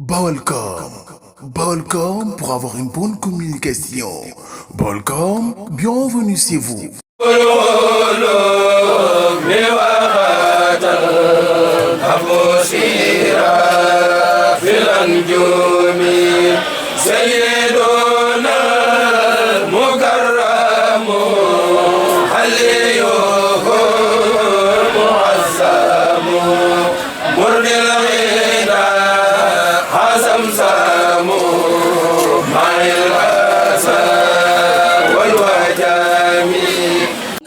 Balcom. Balcom pour avoir une bonne communication. Balcom, bienvenue chez vous.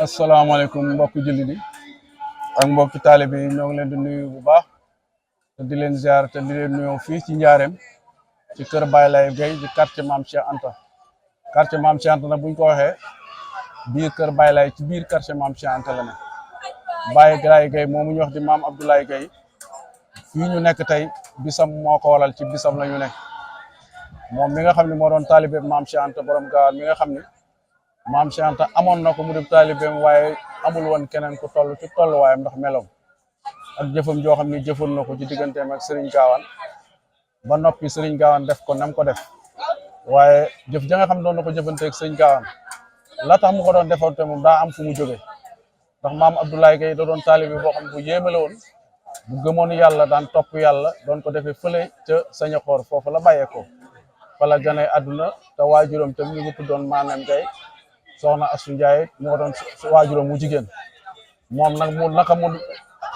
asalaamaaleykum mbokki jullit yi ak mbokki taalibe yi ñoo ngi leen di nuyu bu baax te di leen ziar te di leen nuyoo fii ci Njaareem ci kër Baye Laye Gueye di quartier Mame Cheikh Anta. Quartier Mame Cheikh Anta nag buñ ko waxee biir kër Baye Laye ci biir quartier Mame Cheikh Anta la ne Baye Laye Gueye moomu ñu wax di Mame Abdoulaye Gueye fii ñu nekk tey bisam moo ko waral ci bisam la ñu nekk moom mi nga xam ne moo doon taalibe Mame Cheikh Anta borom gaawaan mi nga xam ne Mame Cheikh Anta amoon na ko mu def taalibeem waaye amul woon keneen ku toll ci tolluwaayam ndax meloom ak jëfam joo xam ne jëfoon na ko ci digganteem ak Serigne Gawane ba noppi Serigne Gawane def ko nam ko def waaye jëf ja nga xam doon na ko jëfanteeg Serigne Gawane la tax mu ko doon defoon te moom daa am fu mu jógee ndax Mame Abdoulaye Gueye da doon taalibe boo xam ne bu yéeme la woon bu gëmoon yàlla daan topp yàlla doon ko defee fële ca Sañaxoor foofu la bàyyeekoo fa la gane àdduna te waajuram tam ñu ngi tuddoon Maanaam Gueye soxna Astou Ndiaye moo doon waajuram mu jigéen moom nag mu naka mu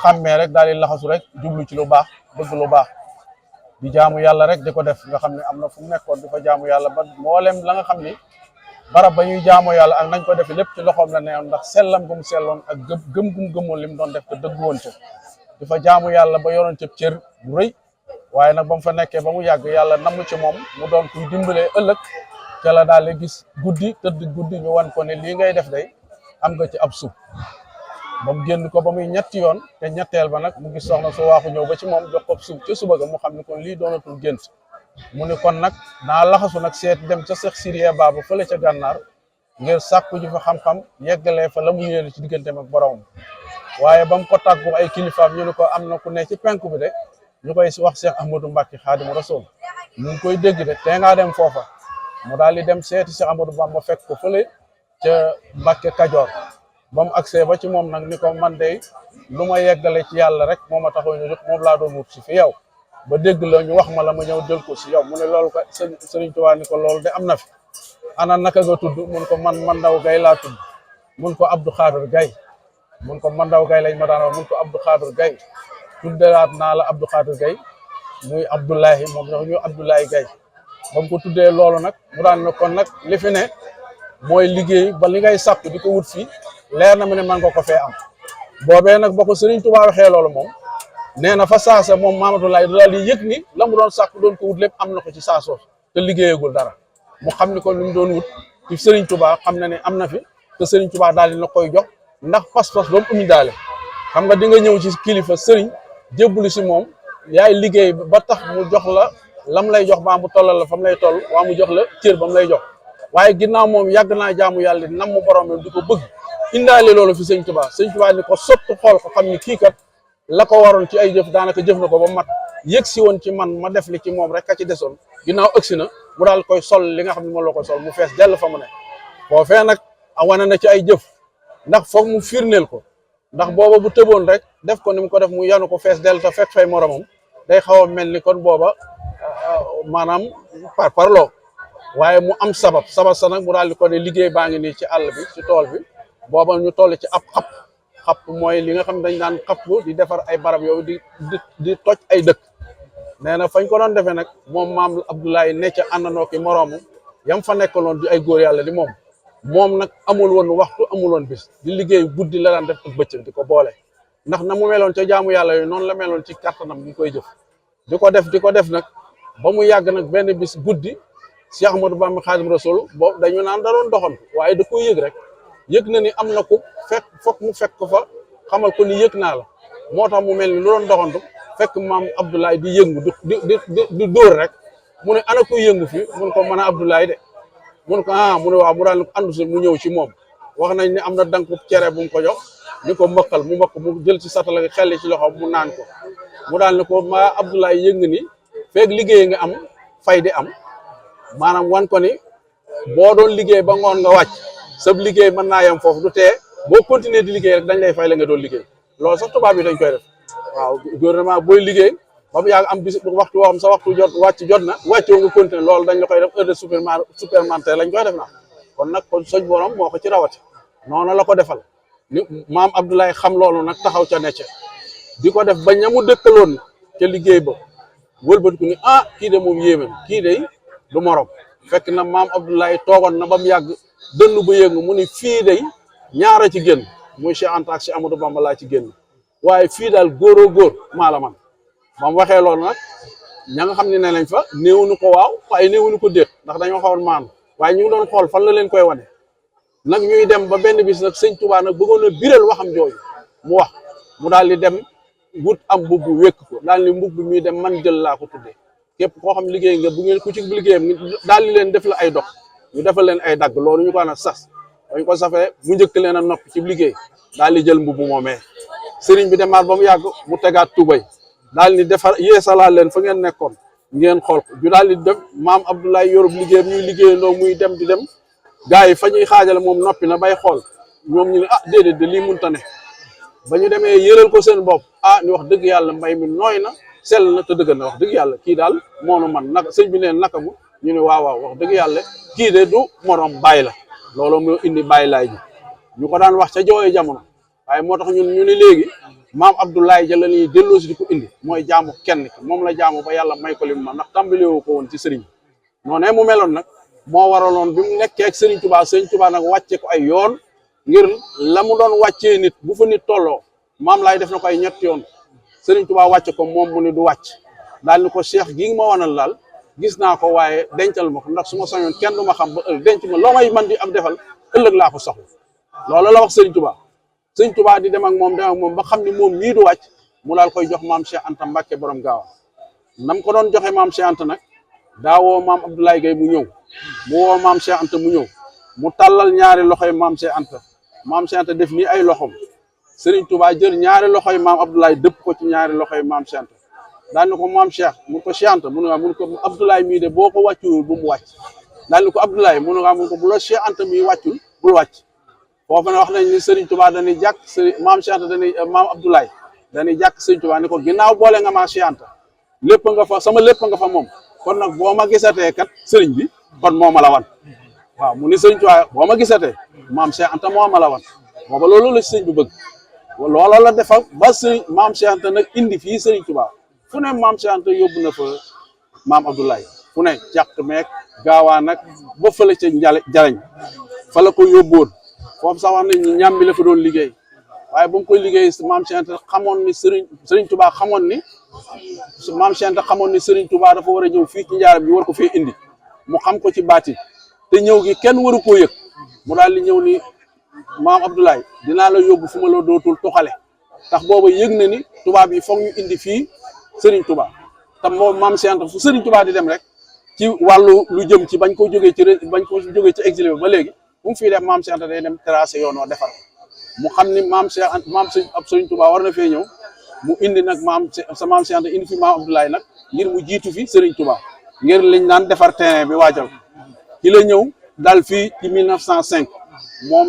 xàmmee rek daal di laxasu rek jublu ci lu baax bëgg lu baax di jaamu yàlla rek di ko def nga xam ne am na fu mu nekkoon di fa jaamu yàlla ba mboolem la nga xam ni barab ba ñuy jaamu yàlla ak nañ ko def lépp ci loxoom la neewoon ndax sellam gu mu selloon ak gëm gu mu gëmoon li mu doon def te dëgg woon ca di fa jaamu yàlla ba yoroon ca cër bu rëy waaye nag ba mu fa nekkee ba mu yàgg yàlla namm ci moom mu doon kuy dimbalee ëllëg ca la daal di gis guddi tëdd guddi ñu wan ko ne lii ngay def day am nga ci ab suuf ba mu génn ko ba muy ñetti yoon te ñetteel ba nag mu gis soxna su waaxu ñëw ba ci moom jox ko suuf ca suba ga mu xam ne kon lii doonatul gént mu ne kon nag naa laxasu nag seet dem ca Seex Siriya Baaba fële ca gànnaar ngir sàkku ji fa xam-xam yeggalee fa la mu yéene ci digganteem ak boromam waaye ba mu ko tàggu ay kilifaam ñu ne ko am na ku ne ci penku bi de ñu koy wax Cheikh Ahmadou Mbacké Khadimu Rasul mu ngi koy dégg de te ngaa dem foofa mu daal di dem seeti Cheikh Amadou Bamba fekk ko fële ca Mbacké Kajoor ba mu agsee ba ci moom nag ni ko man de lu ma yeggale ci yàlla rek moo ma taxaw ñu moom laa doon wut si fi yow ba dégg la ñu wax ma la ma ñëw jël ko si yow mu ne loolu ko Sëriñ Tuubaa ni ko loolu de am na fi ana naka nga tudd mun ko man Mandaw Gaye laa tudd mun ko Abdou Khadir Gaye mun ko Mandaw Gaye lañ ma daan wax mun ko Abdou Khadir Gaye tuddelaat naa la Abdou Khadir Gaye muy Abdoulahi moom ñoo ñu Abdoulaye Gaye ba mu ko tuddee loolu nag mu daan ne kon nag li fi ne mooy liggéey ba li ngay sàkku di ko wut fii leer na ma ne man nga ko fee am boobee nag ba ko Serigne Touba waxee loolu moom nee na fa saasa moom Mamadou Laye daal di yëg ni la mu doon sàkku doon ko wut lépp am na ko ci saasoo te liggéeyagul dara mu xam ni kon li mu doon wut ci Serigne Touba xam na ne am na fi te Serigne Touba daal di na koy jox ndax pas-pas ba mu umi daale xam nga di nga ñëw ci kilifa Serigne jébbulu si moom yaay liggéey ba tax mu jox la lam lay jox baa mu tollal la fa mu lay toll waa mu jox la cër ba mu lay jox waaye ginnaaw moom yàgg naa jaamu yàlla nam mu borom di ko bëgg indaale loolu fi sëñ Tuubaa ni ko sottu xool ko xam ni kii kat la ko waroon ci ay jëf daanaka jëf na ko ba mat yëg si woon ci man ma def li ci moom rek a ci desoon ginnaaw ëgsi na mu daal koy sol li nga xam ne moom la koy sol mu fees dell fa mu ne boo fee nag wane na ci ay jëf ndax foog mu firneel ko ndax booba bu tëboon rek def ko ni mu ko def mu yanu ko fees dell te fekk fay moromam day xaw a mel ni kon booba maanaam parloo waaye mu am sabab sa nag mu daal di ko ne liggéey baa ngi nii ci àll bi ci tool bi booba ñu toll ci ab xapp mooy li nga xam ne dañ daan xapp di defar ay barab yooyu di toj ay dëkk nee na fañ ko doon defee nag moom Maam Abdoulaye ne ca àndandoo ki moroomu yam fa nekkaloon di ay góor yàlla di moom nag amul woon waxtu amul woon bis di liggéey guddi la daan def ak bëccëg di ko boole ndax na mu meloon ca jaamu yàlla yooyu noonu la meloon ci kattanam ñu koy jëf di ko def nag ba mu yàgg nag benn bis guddi Cheikh Ahmadou Bamba Khadim Rasoul boobu dañu naan da doon doxantu waaye da koy yëg rek yëg na ni am na ku fokk mu fekk ko fa xamal ko ni yëg naa la moo tax mu mel ni lu doon doxantu fekk Maam Abdoulaye di yëngu di dóor rek mu ne ana koy yëngu fi mun ko mën a Abdoulaye de mun ko mu ne waaw mu daal andu si mu ñëw ci moom wax nañ ne am na danku cere bu mu ko jox ni ko mëkkal mu jël ci satala xelli ci loxo mu naan ko mu daal ne ko ma Abdoulaye yëng ni feeg liggéey nga am fay di am maanaam wan ko ni boo doon liggéey ba ngoon nga wàcc sab liggéey mën naa yem foofu du tee boo continuer di liggéey rek dañ lay fay la nga doon liggéey loolu sax tubaab yi dañ koy def waaw gouvernement booy liggéey ba mu yàgg am bis waxtu woo xam sa waxtu jot na wàccoo nga continuer loolu dañ la koy def heure de supplémentaire lañ koy def na kon nag kon soj borom moo ko ci rawati noonu la ko defal ni maam Abdoulaye xam loolu nag taxaw ca necce di ko def ba ñamu dëkkaloon ca liggéey ba wëlbatiku ni kii de moom yéeme kii de du morom fekk na maam Abdoulaye toogoon na ba mu yàgg dënn ba yëngu mu ni fii de ñaara ci génn muy Cheikh Anta ak Cheikh Amadou Bamba laa ci génn waaye fii daal góoroo góor maa la man ba mu waxee loolu nag ña nga xam ne ne nañ fa néewuñu ko waaw waaye néewuñu ko déet ndax dañoo xawoon maanu waaye ñu ngi doon xool fan la leen koy wane nag ñuy dem ba benn bis nag sëñ Touba nag bëggoon a biral waxam jooju mu wax mu daal di dem wut am mbubb wékk ko daal ni mbubb mi dem man jël laa ko tuddee képp koo xam liggéey nga bu ngeen ku ci liggéeyam daal di leen def la ay dox ñu defal leen ay dagg loolu ñu ko nag sas dañ ko safee mu njëkk leen a noppi ci liggéey daal di jël mbubb moomee sëriñ bi demaat ba mu yàgg mu tegaat tubay daal di defar yeesalaat leen fa ngeen nekkoon ngeen xool ko ñu daal di dem maam Abdoulaye yorub liggéeyam ñuy liggéeyandoo muy dem di dem gars yi fa ñuy xaajale moom noppi na bay xool ñoom ñu ne déedéet de lii munta ne ba ñu demee yëral ko seen bopp ni wax dëgg yàlla mbay mi nooy na sell na te dëgg na wax dëgg yàlla kii daal moonu man naka sëñ bi neen naka mu ñu ne waaw wax dëgg yàlla kii de du morom bàyyi la loolu moo indi bàyyi laay ji ñu ko daan wax ca jooye jamono waaye moo tax ñun ñu ne léegi maam Abdoulaye ja la ñuy delloosi di ko indi mooy jaamu kenn ki moom la jaamu ba yàlla may ko lim ma ndax tàmbalewu ko woon ci sëriñ noonu mu meloon nag moo waraloon bi mu nekkee ak sëriñ Touba nag wàcce ko ay yoon ngir la mu doon wàccee nit bu fa nit tolloo maam laay def na ko ay ñetti yoon sëriñ Touba wàcce ko moom mu ni du wàcc daal ni ko cheikh gi ma wanal daal gis naa ko waaye dencal ma ko ndax su ma sañoon kenn du ma xam ba ëllëg denc ma loo may man di am defal ëllëg laa ko soxla loolu la wax sëriñ Touba di dem ak moom ba xam ni moom mii du wàcc mu daal koy jox maam Cheikh Anta Mbacke borom gaawa nam ko doon joxe maam Cheikh Anta nag daa woo maam Abdoulaye Gueye mu ñëw mu woo maam Cheikh Anta mu ñëw mu tàllal ñaari loxoy maam Cheikh Anta def nii ay loxom sëriñ Touba jël ñaari loxoy maam Abdoulaye dëpp ko ci ñaari loxoy maam Cheikh Anta daal ni ko maam Cheikh mun ko Cheikh Anta mun ko Abdoulaye mii de boo ko wàccul bu mu wàcc daal ni ko Abdoulaye mun ko bu la Cheikh Anta mii wàccul bul wàcc foofu ne wax nañ ni sëriñ Touba dañuy jàkk maam Cheikh Anta maam Abdoulaye dañuy jàkk sëriñ Touba ni ko ginnaaw boole nga maam Cheikh Anta lépp nga fa sama lépp nga fa moom kon nag boo ma gisatee kat sëriñ bi kon moo ma la wan waaw mu ni sëriñ Touba boo ma gisatee maam Cheikh Anta moo ma la wan booba loolu la sëriñ bi bëgg loolu la defal ba sëriñ maam Cheikh Anta nag indi fii sëriñ Touba fu ne maam Cheikh Anta yóbbu na fa maam Abdoulaye fu ne càq meek gaawaa nag ba fële ca jarañ fa la ko yóbboon foofu sax wax nañ ni ñam bi la fa doon liggéey waaye bu mu koy liggéey maam Cheikh Anta xamoon ni sëriñ Touba xamoon ni maam Cheikh Anta xamoon ni sëriñ Touba dafa war a ñëw fii ci njaaram bi war ko fee indi mu xam ko ci baati te ñëw gi kenn waru koo yëg mu daal di ñëw ni maam Abdoulaye dinaa la yóbbu fu ma la dootul toxale tax booba yëg na ni tubaab yi foog ñu indi fii sëriñ Touba te moom maam Cheikh Anta fu sëriñ Touba di dem rek ci wàllu lu jëm ci bañ ko jógee ci exilé bi ba léegi bu mu fii def maam Cheikh Anta day dem tracé yoon wa defar mu xam ni maam sëriñ Touba war na fee ñëw mu indi nag maam Cheikh Anta indi fi maam Abdoulaye nag ngir mu jiitu fi sëriñ Touba ngir liñ naan defar terrain bi waajal ki la ñëw dal fii ci 1905 moom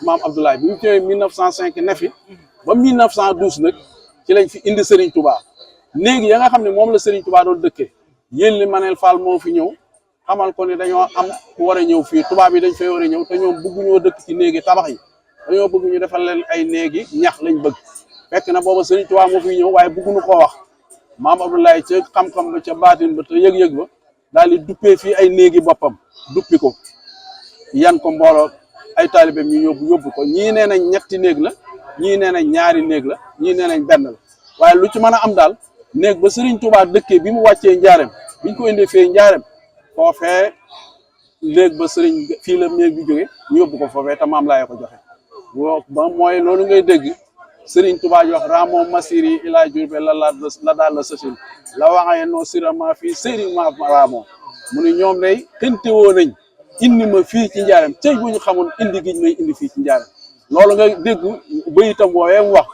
maam Abdoulaye bi mu ñëwee 1905 ne fi ba 1912 nag ci lañ fi indi Serigne Touba léegi ya nga xam ne moom la Serigne Touba doon dëkkee yéen li Manel Fall moo fi ñëw xamal ko ni dañoo am ku war a ñëw fii tubaab yi dañ fay war a ñëw te ñoom bëgguñoo dëkk ci néegi tabax yi dañoo bëgg ñu defal leen ay néegi ñax lañ bëgg fekk na booba Serigne Touba moo fi ñëw waaye bëgguñu koo wax maam Abdoulaye ca xam-xam ba ca baatin ba te yëg-yëg ba daal di duppee fii ay néegi boppam duppi ko yan ko mbooloo ay taalibeem ñu yóbbu ko ñii nee nañ ñetti néeg la ñii nee nañ ñaari néeg la ñii nee nañ benn la waaye lu ci mën a am daal néeg ba Serigne Touba dëkkee bi mu wàccee njaareem biñ ko indee fee njaareem foofee néeg ba Serigne fii la néeg bi jóge ñu yóbbu ko foofee te maam laay ko joxe ba mooy loolu ngay dégg Serigne Touba ji wax ramo masiri ila Diourbel la daal la sësin la waxee noo sirama fii sëriñ ma ramo mu ne ñoom day xënte woo nañ indi ma fii ci njaareem tey bu ñu xamoon indi giñ may indi fii ci njaareem loolu nga dégg ba itam woowee mu wax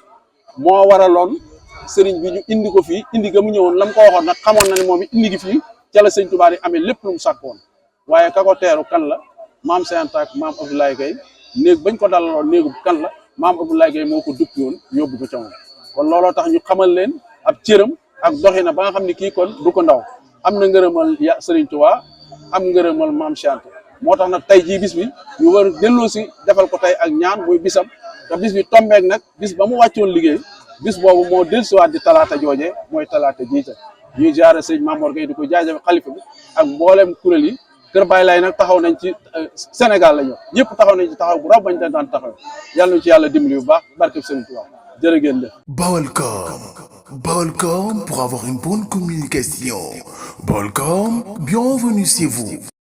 moo waraloon sëriñ bi ñu indi ko fii indi ga mu ñëwoon la mu ko waxoon nag xamoon na ne moom it indi gi fii ca la sëñ Touba di amee lépp lu mu sàkk woon waaye ka ko teeru kan la maam Cheikh Anta ak maam Abdoulaye Gaye néeg bañ ko dalaloon néegu kan la maam Abdoulaye Gaye moo ko duppi woon yóbbu ko ca moom kon looloo tax ñu xamal leen ab cëram ak doxina ba nga xam ne kii kon du ko ndaw am na ngërëmal ya sëriñ Touba am ngërëmal maam Cheikh Anta moo tax nag tey jii bis bi ñu war delloo si defal ko tey ak ñaan muy bisam te bis bi tombeek nag bis ba mu wàccoon liggéey bis boobu moo dellusiwaat di talaata jooje mooy talaata jiite ñuy jaare sëñ Mamor Gueye di ko jaajëf xalifa bi ak mboolem kuréel yi Kër Baye Laye nag taxaw nañ ci Sénégal la ñu ñëpp taxaw nañ ci taxaw bu raw bañ daan taxaw yàlla ñu ci yàlla dimbali bu baax barkeb Sëriñ Tuubaa jërë ngeen def. Baolcom. Baolcom pour avoir une bonne communication. Baolcom, bienvenue chez vous.